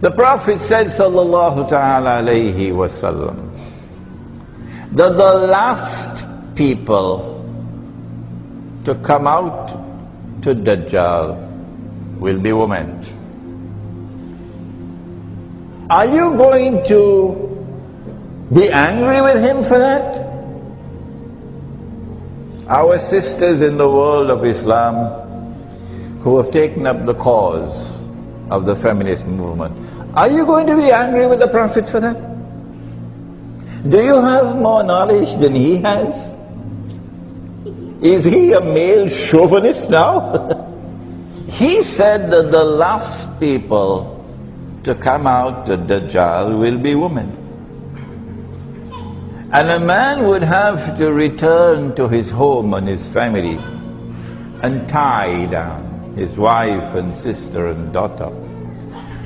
The Prophet said, sallallahu ta'ala alayhi wasallam, that the last people to come out to Dajjal will be women. Are you going to be angry with him for that? Our sisters in the world of Islam who have taken up the cause of the feminist movement, are you going to be angry with the Prophet for that? Do you have more knowledge than he has? Is he a male chauvinist now? He said that the last people to come out to Dajjal will be women. And a man would have to return to his home and his family and tie down his wife and sister and daughter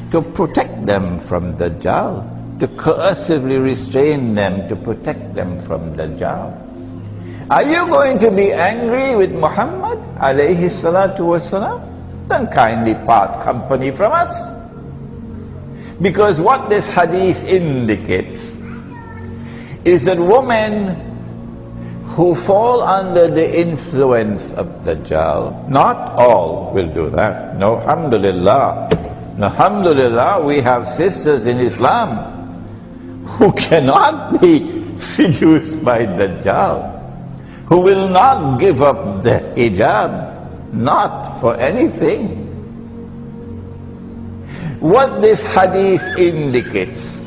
to protect them from Dajjal, to coercively restrain them, to protect them from Dajjal. Are you going to be angry with Muhammad alayhi salatu wasalam? Then kindly part company from us. Because what this hadith indicates is that women who fall under the influence of Dajjal, not all will do that. No, alhamdulillah. Alhamdulillah, we have sisters in Islam who cannot be seduced by Dajjal, who will not give up the hijab, not for anything. What this hadith indicates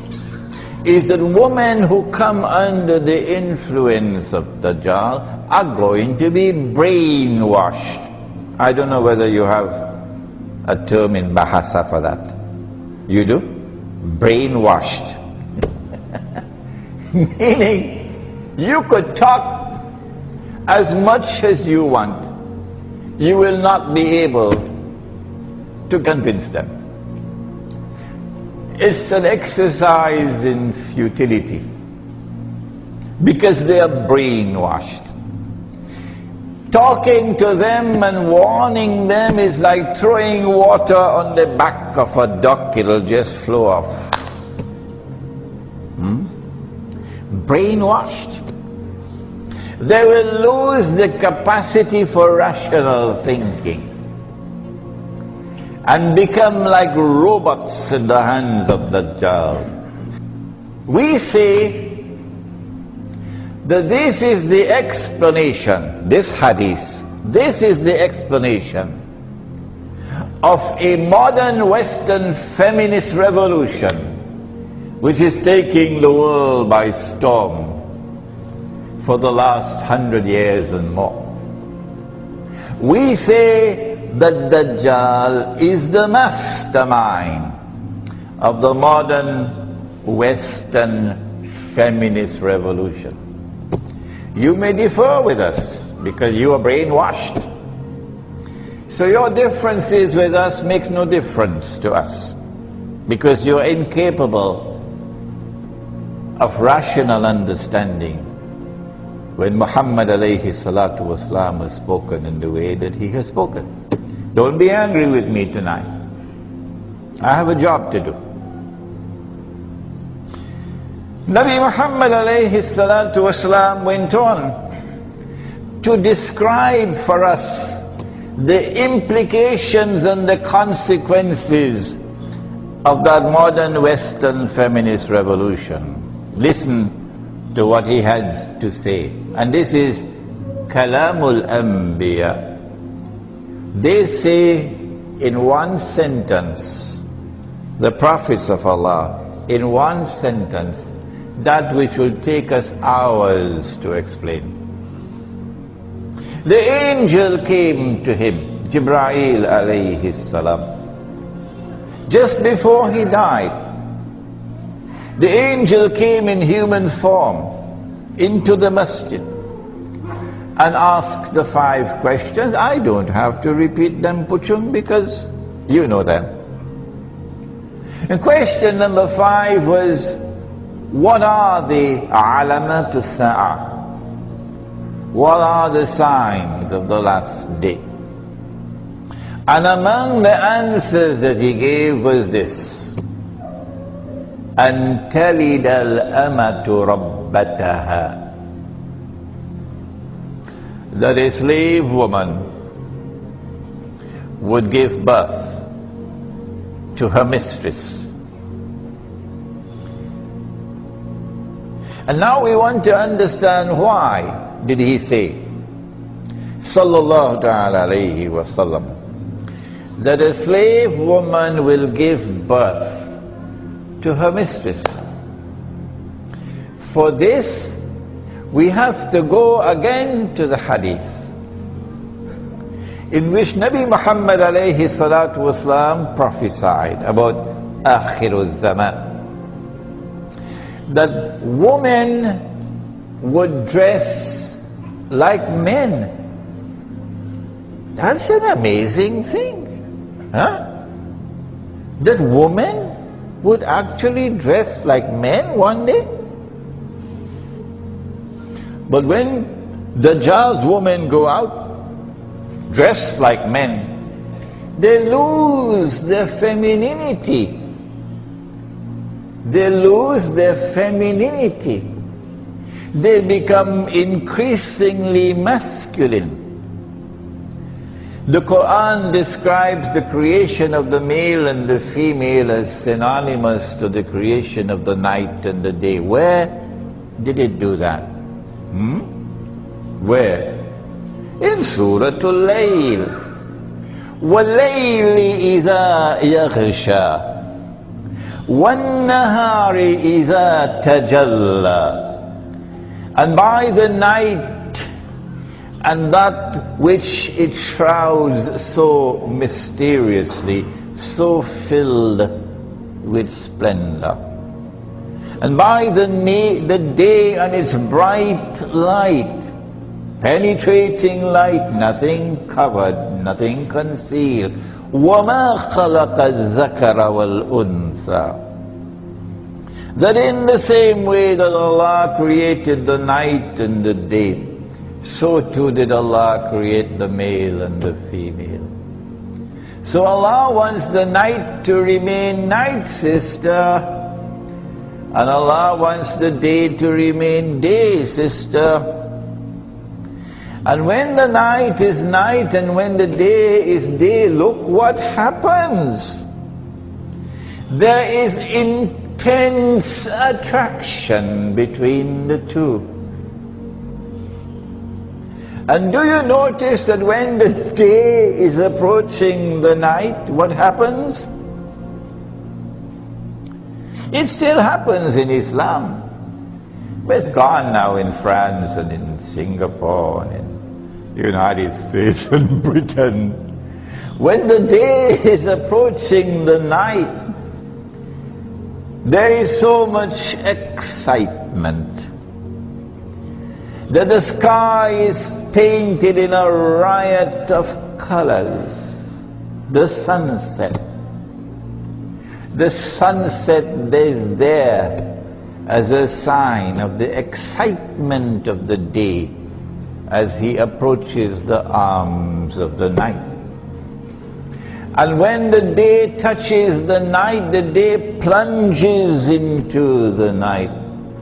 is that women who come under the influence of Dajjal are going to be brainwashed. I don't know whether you have a term in Bahasa for that. You do? Brainwashed. Meaning, you could talk as much as you want. You will not be able to convince them. It's an exercise in futility because they are brainwashed. Talking to them and warning them is like throwing water on the back of a duck, it'll just flow off. Brainwashed. They will lose the capacity for rational thinking and become like robots in the hands of Dajjal. We say that this is the explanation, this hadith, this is the explanation of a modern Western feminist revolution which is taking the world by storm for the last 100 years and more. We say that Dajjal is the mastermind of the modern Western feminist revolution. You may differ with us because you are brainwashed. So your differences with us makes no difference to us because you're incapable of rational understanding when Muhammad alayhi salatu wasalam has spoken in the way that he has spoken. Don't be angry with me tonight. I have a job to do. Nabi Muhammad alayhi salatu wasalam went on to describe for us the implications and the consequences of that modern Western feminist revolution. Listen to what he had to say. And this is Kalamul Anbiya. They say in one sentence, the prophets of Allah, in one sentence, that which will take us hours to explain. The angel came to him, Jibreel alayhi salam, just before he died. The angel came in human form into the masjid and asked the 5 questions. I don't have to repeat them, Puchung, because you know them. And question number 5 was, what are the alamat as-sa'ah? What are the signs of the last day? And among the answers that he gave was this: أن تلد الأمة ربتها. That a slave woman would give birth to her mistress. And now we want to understand why did he say, sallallahu ta'ala alayhi wa sallam, that a slave woman will give birth to her mistress. For this, we have to go again to the hadith in which Nabi Muhammad alayhi salatu wasalam prophesied about Akhirul Zaman, that women would dress like men. That's an amazing thing, huh? That women would actually dress like men one day. But when Dajjal's women go out dressed like men, they lose their femininity. They lose their femininity. They become increasingly masculine. The Quran describes the creation of the male and the female as synonymous to the creation of the night and the day. Where did it do that? Where? In Surah Al-Layl. وَاللَّيْلِ إِذَا يَغْشَى وَالنَّهَارِ إِذَا تَجَلَّى. And by the night and that which it shrouds so mysteriously, so filled with splendor. And by the day and its bright light, penetrating light, nothing covered, nothing concealed. وَمَا خَلَقَ الذَّكَرَ وَالْأُنثَى. That in the same way that Allah created the night and the day, so too did Allah create the male and the female. So Allah wants the night to remain night, sister, and Allah wants the day to remain day, sister. And when the night is night and when the day is day, look what happens. There is intense attraction between the two. And do you notice that when the day is approaching the night, what happens? It still happens in Islam. But it's gone now in France and in Singapore and in the United States and Britain. When the day is approaching the night, there is so much excitement that the sky is painted in a riot of colors. The sunset. The sunset is there as a sign of the excitement of the day as he approaches the arms of the night. And when the day touches the night, the day plunges into the night.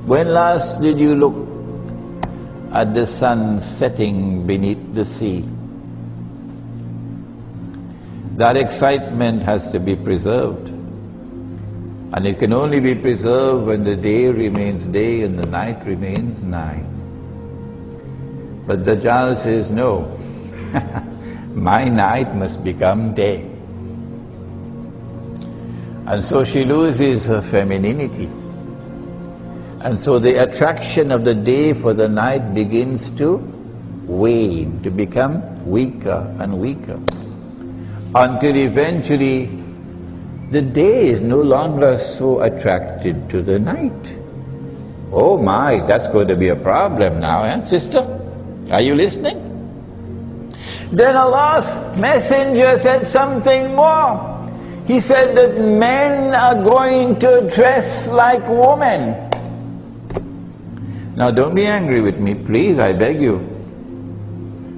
When last did you look at the sun setting beneath the sea? That excitement has to be preserved. And it can only be preserved when the day remains day and the night remains night. But Dajjal says, no, my night must become day. And so she loses her femininity. And so the attraction of the day for the night begins to wane, to become weaker and weaker, until eventually the day is no longer so attracted to the night. Oh my, that's going to be a problem now, eh, sister? Are you listening? Then Allah's messenger said something more. He said that men are going to dress like women. Now don't be angry with me, please, I beg you.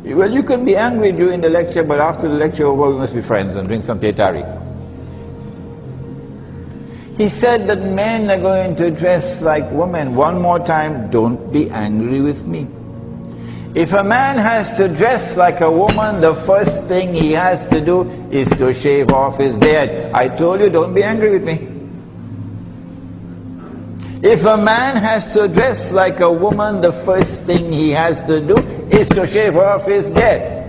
Well, you can be angry during the lecture, but after the lecture over, we must be friends and drink some teh tarik. He said that men are going to dress like women. One more time, don't be angry with me. If a man has to dress like a woman, the first thing he has to do is to shave off his beard. I told you, don't be angry with me. If a man has to dress like a woman, the first thing he has to do is to shave off his beard.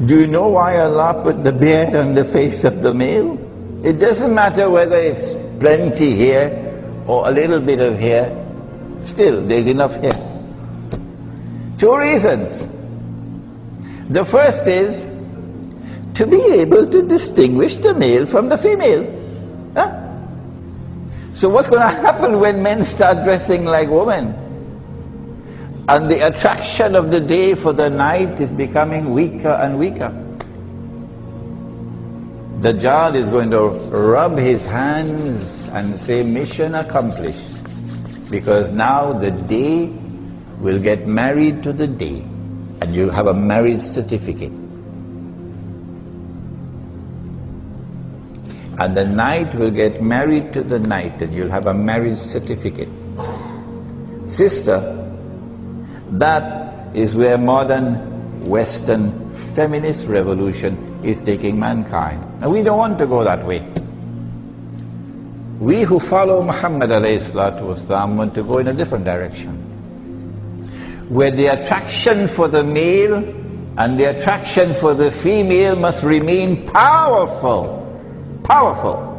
Do you know why Allah put the beard on the face of the male? It doesn't matter whether it's plenty hair or a little bit of hair, still there's enough hair. Two reasons. The first is to be able to distinguish the male from the female. Huh? So what's going to happen when men start dressing like women? And the attraction of the day for the night is becoming weaker and weaker. Dajjal is going to rub his hands and say, mission accomplished. Because now the day will get married to the day, and you'll have a marriage certificate. And the night will get married to the night, and you'll have a marriage certificate. Sister, that is where modern Western feminist revolution is taking mankind. And we don't want to go that way. We who follow Muhammad ﷺ want to go in a different direction, where the attraction for the male and the attraction for the female must remain powerful. Powerful.